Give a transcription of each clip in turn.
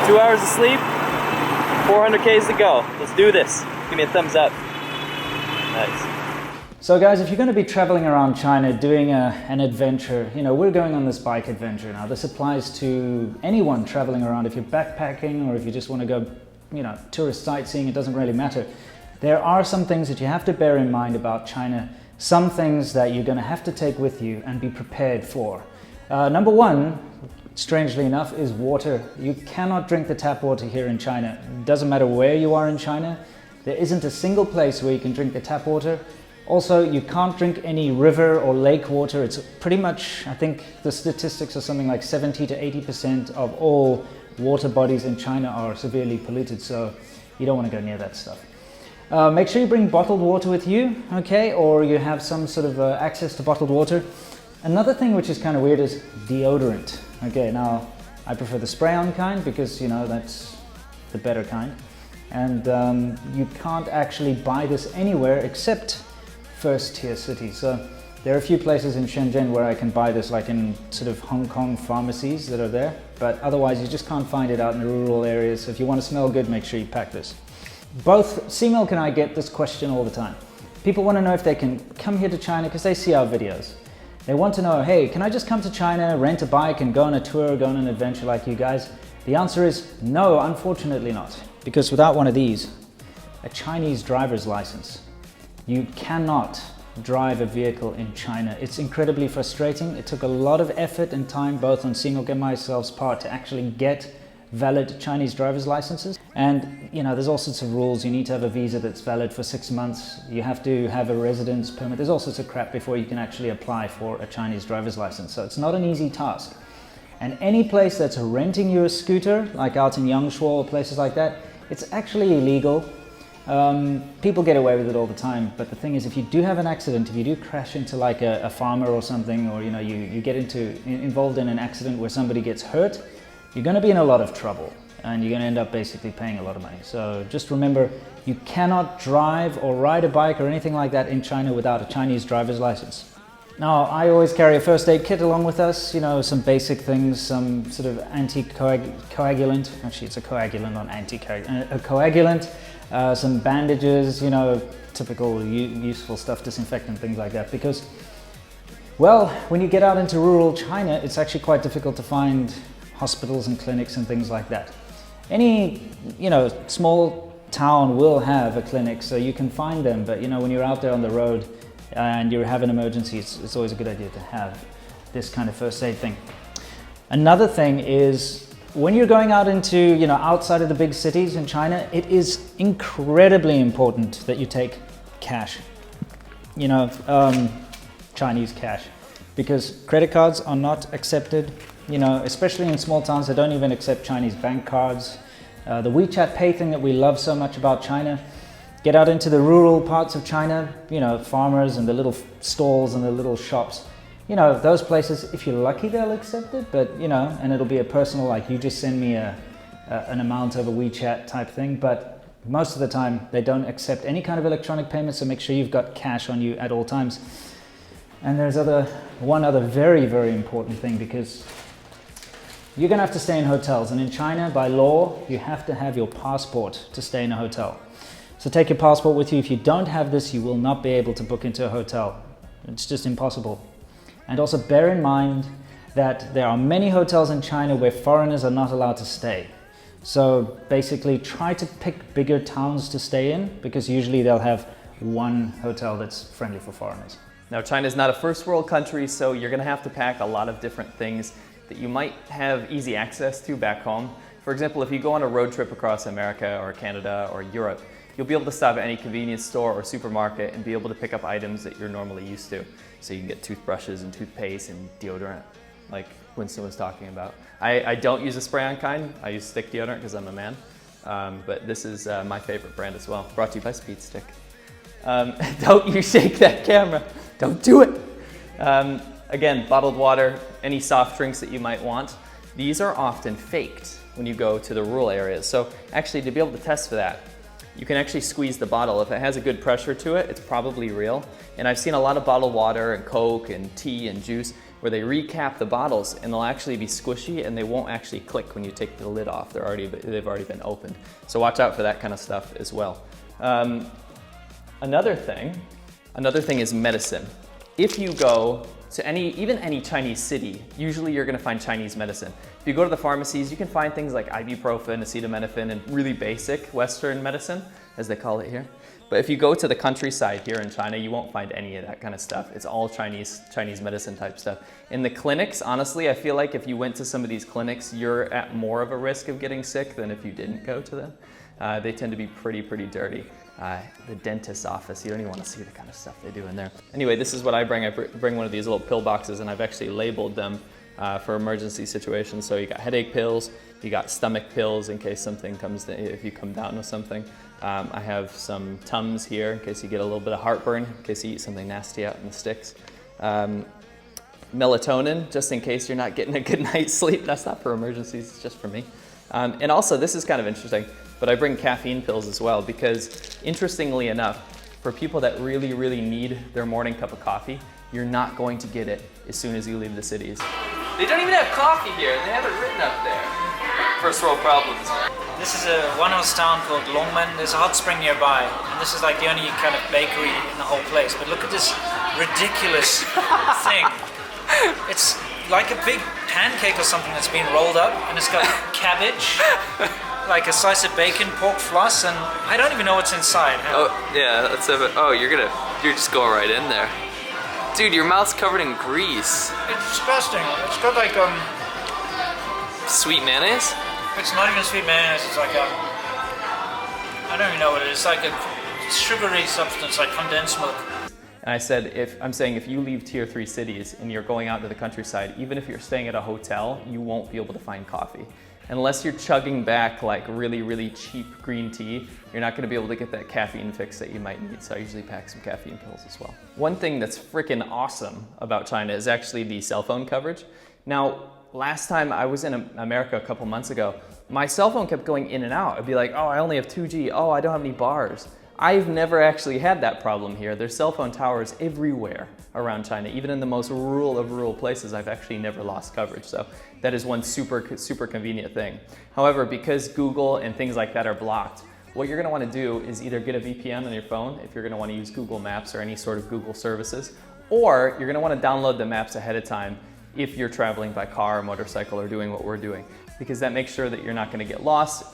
2 hours of sleep, 400 Ks to go. Let's do this. Give me a thumbs up. Nice. So guys, if you're going to be traveling around China doing an adventure, we're going on this bike adventure now. This applies to anyone traveling around. If you're backpacking or if you just want to go, tourist sightseeing, it doesn't really matter. There are some things that you have to bear in mind about China. Some things that you're going to have to take with you and be prepared for. Number one, strangely enough, is water. You cannot drink the tap water here in China. It doesn't matter where you are in China. There isn't a single place where you can drink the tap water. Also, you can't drink any river or lake water. It's pretty much, I think the statistics are something like 70 to 80% of all water bodies in China are severely polluted, so you don't want to go near that stuff. Make sure you bring bottled water with you, okay, or you have some sort of access to bottled water. Another thing which is kind of weird is deodorant. Okay, now I prefer the spray-on kind because, that's the better kind. And you can't actually buy this anywhere except first-tier cities. So there are a few places in Shenzhen where I can buy this, like in sort of Hong Kong pharmacies that are there, but otherwise you just can't find it out in the rural areas. So if you want to smell good, make sure you pack this. Both C-Milk and I get this question all the time. People want to know if they can come here to China because they see our videos. They want to know, hey, can I just come to China, rent a bike and go on a tour, go on an adventure like you guys? The answer is no, unfortunately not. Because without one of these, a Chinese driver's license, you cannot drive a vehicle in China. It's incredibly frustrating. It took a lot of effort and time, both on C-Milk and myself's part, to actually get valid Chinese driver's licenses. And there's all sorts of rules. You need to have a visa that's valid for 6 months. You have to have a residence permit. There's all sorts of crap before you can actually apply for a Chinese driver's license. So it's not an easy task. And any place that's renting you a scooter, like out in Yangshuo or places like that, it's actually illegal. People get away with it all the time, but the thing is, if you do have an accident, if you do crash into like a farmer or something, or you get involved in an accident where somebody gets hurt, you're going to be in a lot of trouble and you're going to end up basically paying a lot of money. So just remember, you cannot drive or ride a bike or anything like that in China without a Chinese driver's license. Now, I always carry a first aid kit along with us, some basic things, some sort of anti-coagulant, actually it's a coagulant, not anti-coagulant, a coagulant, some bandages, typical useful stuff, disinfectant, things like that. Because, well, when you get out into rural China, it's actually quite difficult to find hospitals and clinics and things like that. Any, small town will have a clinic, so you can find them, but when you're out there on the road and you have an emergency, it's always a good idea to have this kind of first aid thing. Another thing is, when you're going out into, outside of the big cities in China, it is incredibly important that you take cash, Chinese cash, because credit cards are not accepted, especially in small towns. They don't even accept Chinese bank cards. The WeChat Pay thing that we love so much about China, get out into the rural parts of China, farmers and the little stalls and the little shops. Those places, if you're lucky, they'll accept it, but, and it'll be a personal, like, you just send me an amount over WeChat type thing, but most of the time they don't accept any kind of electronic payment, so make sure you've got cash on you at all times. And there's one other very, very important thing, because you're gonna have to stay in hotels, and in China, by law, you have to have your passport to stay in a hotel. So take your passport with you. If you don't have this, you will not be able to book into a hotel. It's just impossible. And also bear in mind that there are many hotels in China where foreigners are not allowed to stay. So basically try to pick bigger towns to stay in, because usually they'll have one hotel that's friendly for foreigners. Now, China's not a first world country, so you're going to have to pack a lot of different things that you might have easy access to back home. For example, if you go on a road trip across America or Canada or Europe, you'll be able to stop at any convenience store or supermarket and be able to pick up items that you're normally used to. So you can get toothbrushes and toothpaste and deodorant, like Winston was talking about. I don't use a spray-on kind. I use stick deodorant because I'm a man. But this is my favorite brand as well. Brought to you by Speed Stick. Don't you shake that camera. Don't do it. Again, bottled water, any soft drinks that you might want. These are often faked when you go to the rural areas. So actually, to be able to test for that, you can actually squeeze the bottle. If it has a good pressure to it, it's probably real. And I've seen a lot of bottled water and Coke and tea and juice where they recap the bottles and they'll actually be squishy and they won't actually click when you take the lid off. They've already been opened. So watch out for that kind of stuff as well. Another thing is medicine. If you go to even any Chinese city, usually you're gonna find Chinese medicine. If you go to the pharmacies, you can find things like ibuprofen, acetaminophen, and really basic Western medicine, as they call it here. But if you go to the countryside here in China, you won't find any of that kind of stuff. It's all Chinese medicine type stuff. In the clinics, honestly, I feel like if you went to some of these clinics, you're at more of a risk of getting sick than if you didn't go to them. They tend to be pretty dirty. The dentist's office, you don't even want to see the kind of stuff they do in there. Anyway, this is what I bring. I bring one of these little pill boxes, and I've actually labeled them for emergency situations. So you got headache pills, you got stomach pills in case something comes, if you come down with something. I have some Tums here in case you get a little bit of heartburn, in case you eat something nasty out in the sticks. Melatonin, just in case you're not getting a good night's sleep. That's not for emergencies, it's just for me. And also, this is kind of interesting, but I bring caffeine pills as well because, interestingly enough, for people that really need their morning cup of coffee, you're not going to get it as soon as you leave the cities. They don't even have coffee here. They have it written up there. First world problems. This is a one-house town called Longmen. There's a hot spring nearby, and this is like the only kind of bakery in the whole place. But look at this ridiculous thing. It's like a big pancake or something that's been rolled up, and it's got cabbage, like a slice of bacon, pork floss, and I don't even know what's inside. Oh yeah, let's have it. Oh, you're just going right in there, dude. Your mouth's covered in grease. It's disgusting. It's got like sweet mayonnaise. It's not even sweet mayonnaise. It's like I don't even know what it is. It's like a sugary substance, like condensed milk. And I said, if you leave tier 3 cities and you're going out to the countryside, even if you're staying at a hotel, you won't be able to find coffee. Unless you're chugging back like really cheap green tea, you're not gonna be able to get that caffeine fix that you might need. So I usually pack some caffeine pills as well. One thing that's freaking awesome about China is actually the cell phone coverage. Now, last time I was in America a couple months ago, my cell phone kept going in and out. I'd be like, oh, I only have 2G. Oh, I don't have any bars. I've never actually had that problem here. There's cell phone towers everywhere around China. Even in the most rural of rural places, I've actually never lost coverage. So that is one super convenient thing. However, because Google and things like that are blocked, what you're gonna wanna do is either get a VPN on your phone if you're gonna wanna use Google Maps or any sort of Google services, or you're gonna wanna download the maps ahead of time if you're traveling by car or motorcycle or doing what we're doing, because that makes sure that you're not going to get lost.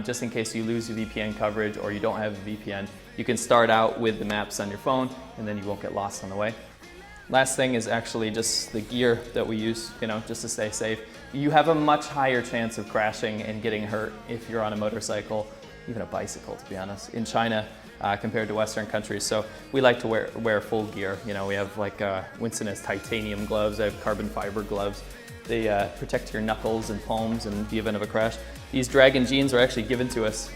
Just in case you lose your VPN coverage or you don't have a VPN, you can start out with the maps on your phone and then you won't get lost on the way. Last thing is actually just the gear that we use, just to stay safe. You have a much higher chance of crashing and getting hurt if you're on a motorcycle, even a bicycle, to be honest, in China compared to Western countries. So we like to wear full gear. We have like Winston has titanium gloves. I have carbon fiber gloves. They protect your knuckles and palms in the event of a crash. These Draggin jeans are actually given to us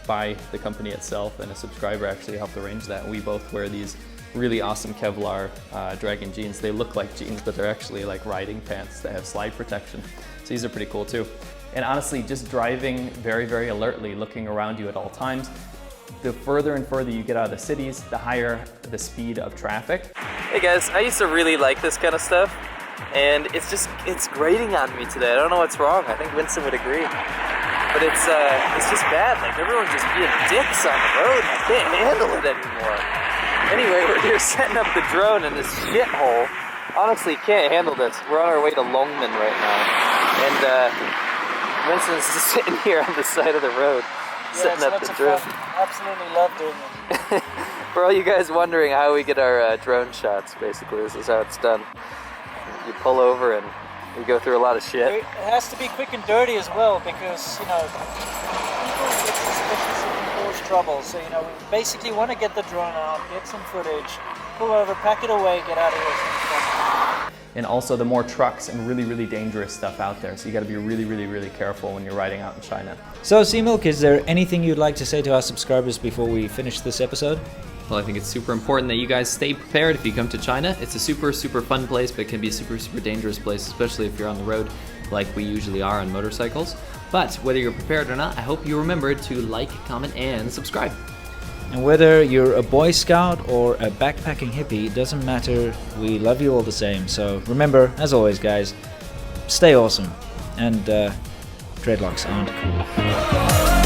by the company itself, and a subscriber actually helped arrange that. We both wear these really awesome Kevlar Draggin jeans. They look like jeans, but they're actually like riding pants that have slide protection. So these are pretty cool too. And honestly, just driving very alertly, looking around you at all times. The further and further you get out of the cities, the higher the speed of traffic. Hey guys, I used to really like this kind of stuff, and it's grating on me today. I don't know what's wrong. I think Winston would agree. But it's just bad. Like, everyone's just being dicks on the road. I can't handle it anymore. Anyway, we're here setting up the drone in this shithole. Honestly, can't handle this. We're on our way to Longmen right now. And Winston's just sitting here on the side of the road. Setting up the drone. Absolutely love doing it. For all you guys wondering how we get our drone shots, basically, this is how it's done. You pull over and we go through a lot of shit. It has to be quick and dirty as well, because, people get suspicious and can cause trouble. So, we basically want to get the drone out, get some footage, pull over, pack it away, get out of here. And also the more trucks and really dangerous stuff out there. So you got to be really careful when you're riding out in China. So C-Milk, is there anything you'd like to say to our subscribers before we finish this episode? Well, I think it's super important that you guys stay prepared if you come to China. It's a super fun place, but it can be a super dangerous place, especially if you're on the road like we usually are on motorcycles. But whether you're prepared or not, I hope you remember to like, comment, and subscribe. And whether you're a Boy Scout or a backpacking hippie, doesn't matter, we love you all the same. So remember, as always guys, stay awesome, and dreadlocks aren't cool.